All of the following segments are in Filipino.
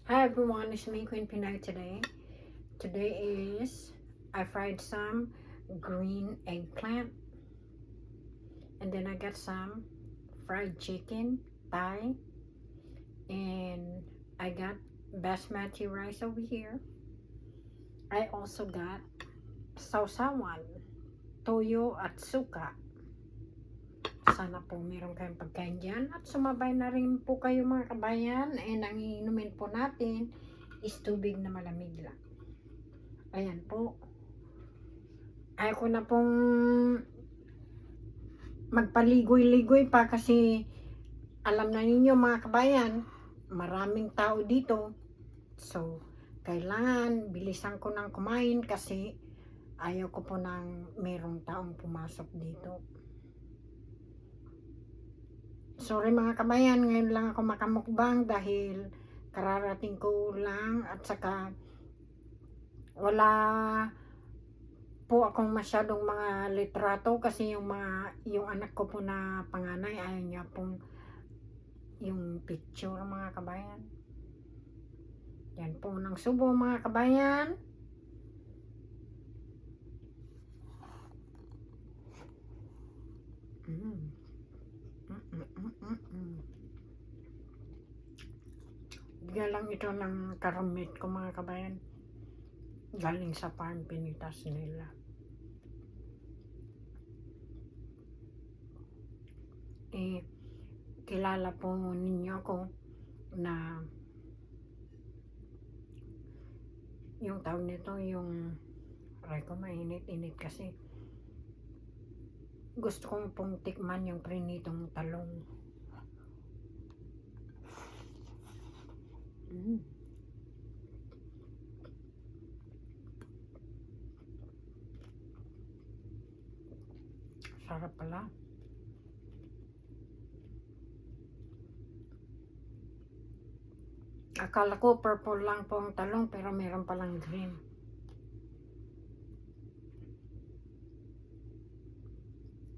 Hi everyone, it's me Queen Pinay today. Today is I fried some green eggplant and then I got some fried chicken thigh and I got basmati rice over here. I also got sausawan, toyo at suka. Sana po meron kayong pagkain dyan at sumabay na rin po kayo mga kabayan, and ang iinumin po natin is tubig na malamig lang. Ayan po. Ayaw ko na pong magpaligoy-ligoy pa kasi alam na ninyo mga kabayan, maraming tao dito. So, kailangan bilisan ko nang kumain kasi ayaw ko po nang merong taong pumasok dito. Sorry mga kabayan, ngayon lang ako makamukbang dahil kararating ko lang at saka wala po akong masyadong mga litrato kasi yung anak ko po na panganay ayaw niya pong yung picture mga kabayan. Yan po ng Subo mga kabayan. Bigyan lang ito ng karamit ko mga kabayan. Galing sa farm, pinitas nila. Kilala po ninyo ako na yung tawag nito, yung aray ko mainit-init kasi gusto kong pong tikman yung prinitong talong. Sarap pala. Akala ko purple lang po ang talong pero meron palang green.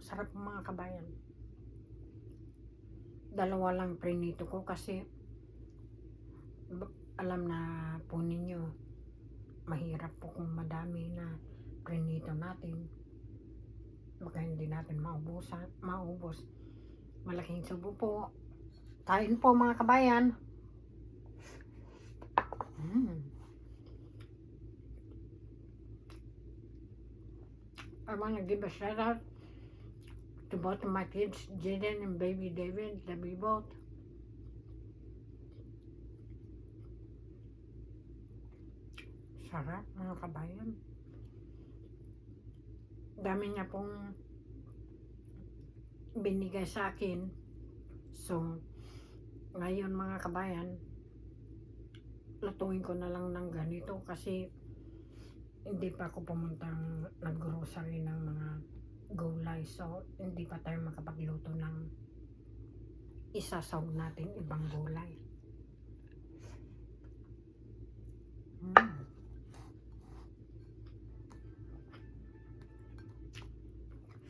Sarap mga kabayan. Dalawa lang prinito ko kasi alam na po ninyo mahirap po kung madami na prinito natin. Baka hindi natin maubos. Malaking Subo po. Kain po mga kabayan. I want to give a shout out to both of my kids, Jaden and baby David, love you both. Sarap mga kabayan. Dami niya pong binigay sa akin. So, ngayon mga kabayan, lutuin ko na lang ng ganito kasi hindi pa ako pumuntang nag-grocery ng mga gulay. So, hindi pa tayo makapagluto ng isasaw natin ibang gulay.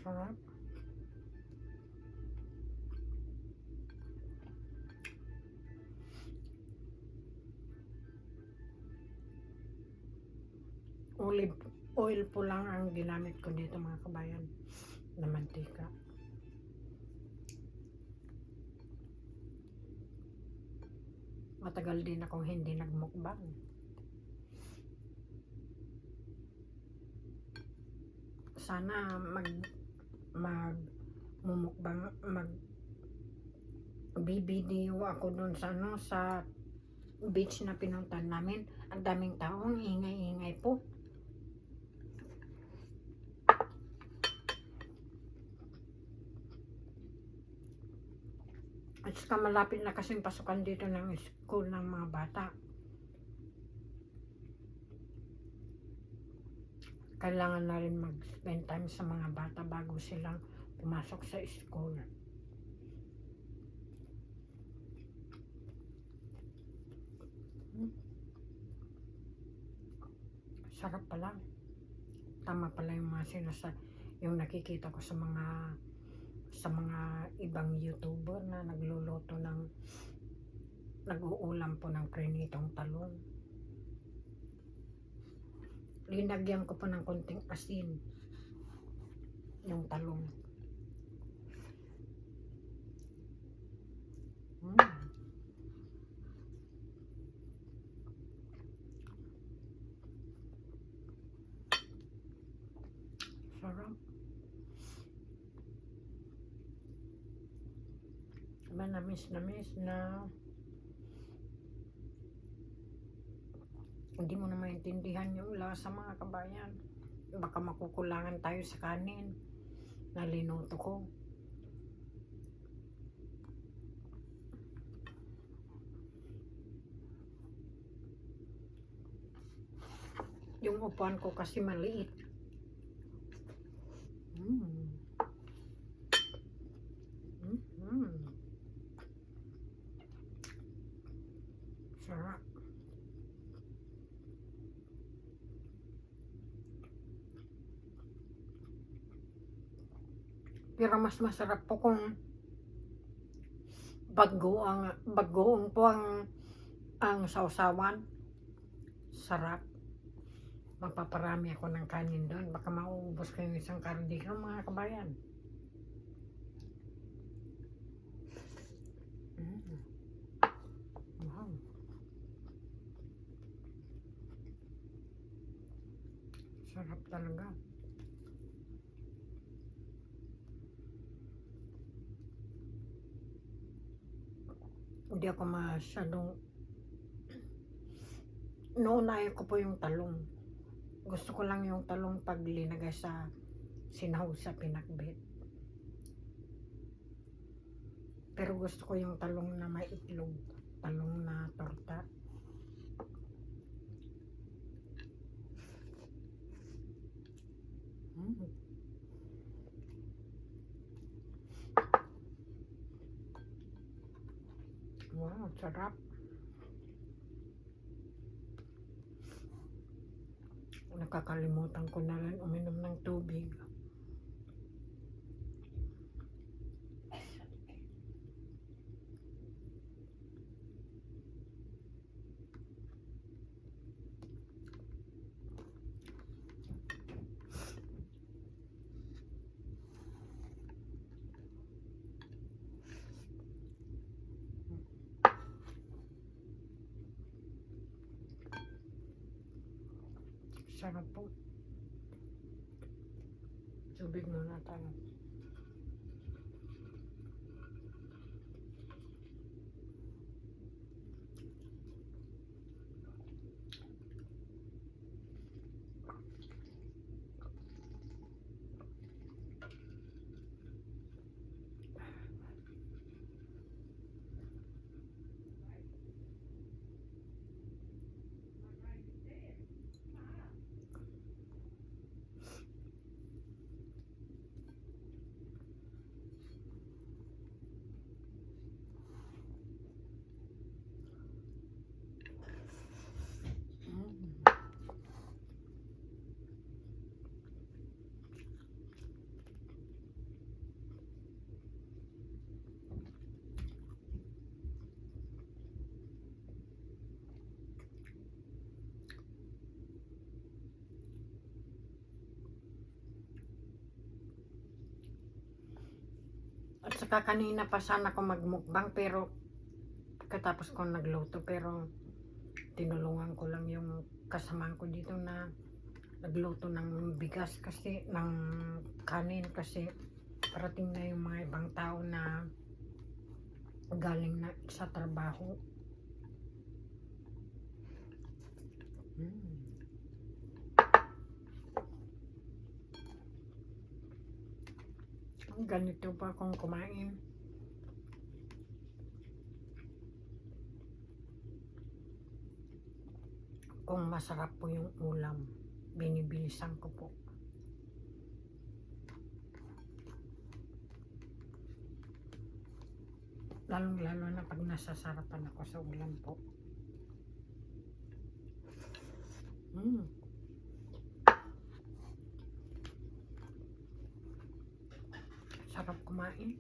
Sarap. Olive oil po lang ang ginamit ko dito mga kabayan na mantika. Matagal din akong hindi nagmukbang. Sana mumukbang, bibideo ako dun sa sa beach na pinuntahan namin. Ang daming taong ingay-ingay po. At saka malapit na kasing pasukan dito ng school ng mga bata. Kailangan na rin mag-spend time sa mga bata bago silang pumasok sa school. Sarap pala. Tama pala yung mga yung nakikita ko sa mga ibang YouTuber na nagluluto ng nag-uulam po ng prinitong talong. Linagyan ko po ng konting asin yung talong. Sarap. Manamis na hindi mo na maintindihan yung lasa, mga kabayan. Baka makukulangan tayo sa kanin na linuto ko. Yung upuan ko kasi maliit. Sarap. Pero mas masarap po kung bagoong po ang sausawan. Sarap. Magpaparami ako ng kanin doon. Baka mauubos ko yung isang kardero, mga kabayan. Wow. Sarap talaga. Hindi ako masyadong naunayan ko po yung talong. Gusto ko lang yung talong pag linagay sa sinahog sa pinakbet. Pero gusto ko yung talong na may itlog. Talong na torta. Wow, sarap. Nakakalimutan ko na rin uminom ng tubig. Sarap po. Tubig muna tayo. At saka kanina pa sana ako magmukbang pero katapos ko nagluto, pero tinulungan ko lang yung kasamahan ko dito na nagluto ng bigas kasi ng kanin kasi parating na yung mga ibang tao na galing na sa trabaho. Ganito pa akong kumain. Kung masarap po yung ulam, binibilisan ko po. Lalong-lalo na pag nasasarapan ako sa ulam po. Sarap kumain.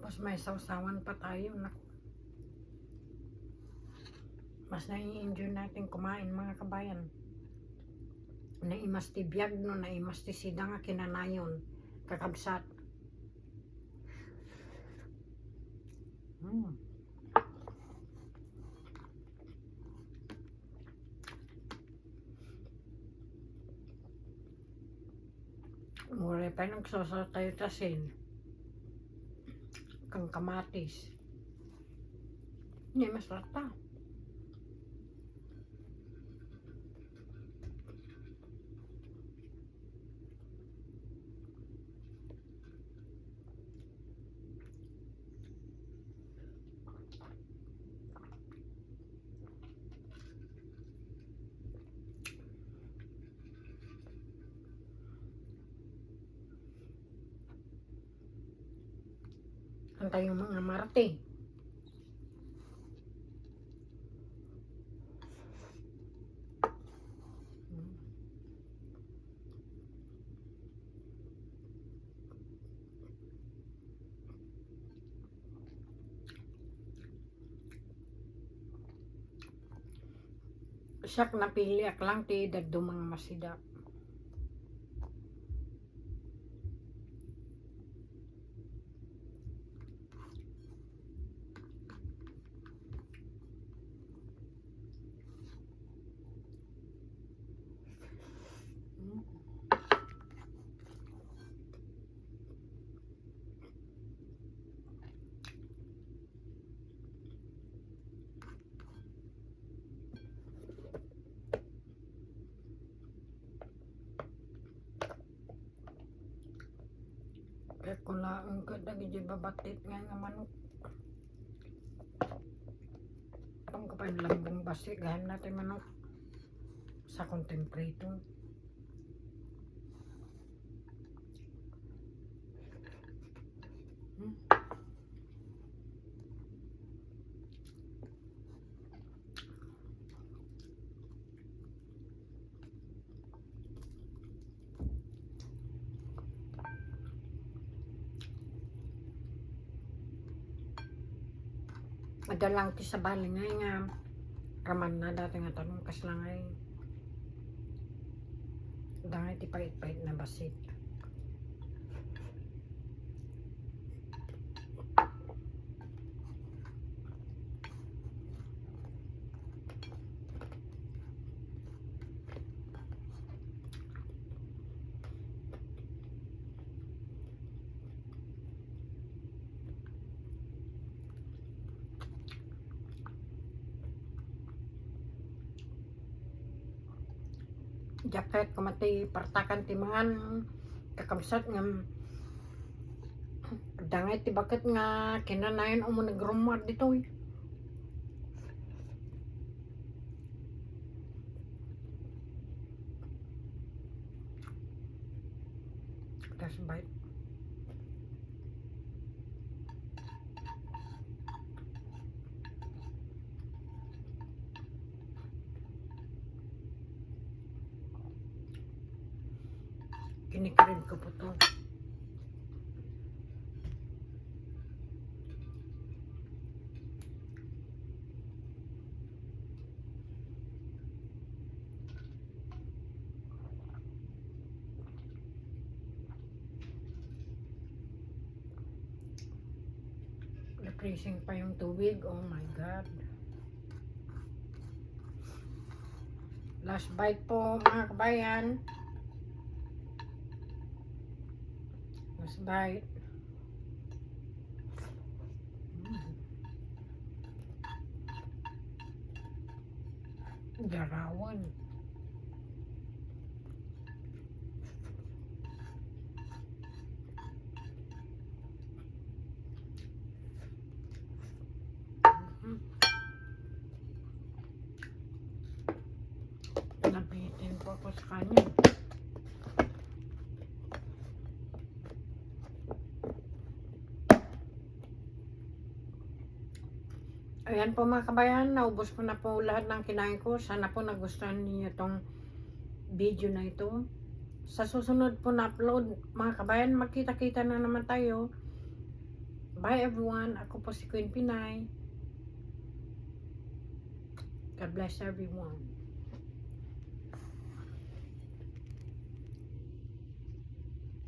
Tapos may sausawan pa tayo. Naku. Mas nai-enjoy natin kumain mga kabayan. Naimas ti biyag no, naimas ti sida nga kinanayon. Kakabsat. Mura pa nagsoso tayo tasin. Kang kamatis. Hindi mas rata. Antay yung mga Marte. Siyak napili ak lang ti dagdo mga masida. Kaya kulaang ka dagi dyan babatit nga nga manok. Pang kapain lambong basi, gahan natin manok sa contemplator. Madalang ti sa bali nga raman na dati nga tanong kas lang ay dangay ti pait-pait na basit. Jacket kumati partakan ti mangan kakabsat nga dangay ti baket nga kinanayon mo nagrumar dito eh. That's bite. Kinikirin ko po to. Freezing pa yung tubig. Oh my God. Last bite po mga kabayan. Last bite. Garawan. Nabitin po ako sa kanya. Ayan po mga kabayan, naubos ko na po lahat ng kinain ko. Sana po nagustuhan niyo itong video na ito. Sa susunod po na upload mga kabayan, magkita-kita na naman tayo. Bye everyone. Ako po si Queen Pinay. God bless everyone.